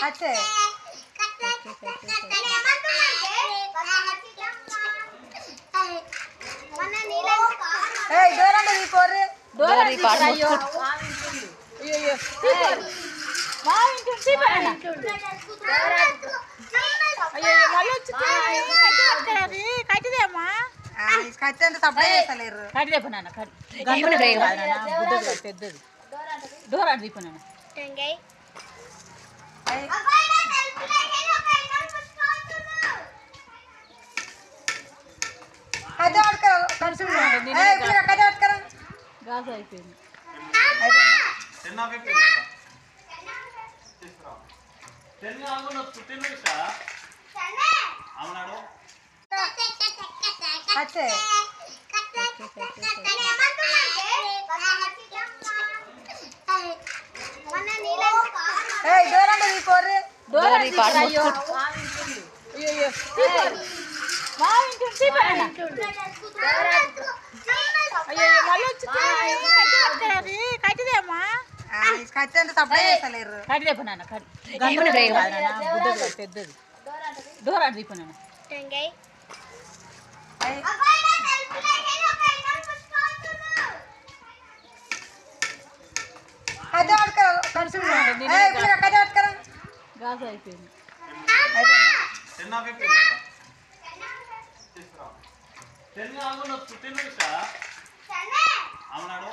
అచ్చే దూరంగా తీపోర్రి అయ్యో ఖచ్చితంగా సప్లై చేస్తలేరు. కట్టిదేపనాన్న పెద్దది డోర్ అటు దీపనాన్న గాజు అయిపోయింది. అచ్చే దూరంగా తీపోర్రి అయ్యో కట్టిదేమ్మా ఖచ్చితంగా సప్లై చేస్తలేరు. కట్టిదేపనాన్న పెద్దది డోర్ అటు దీపనాన్న గాజు అయిపోయింది. అవునాడు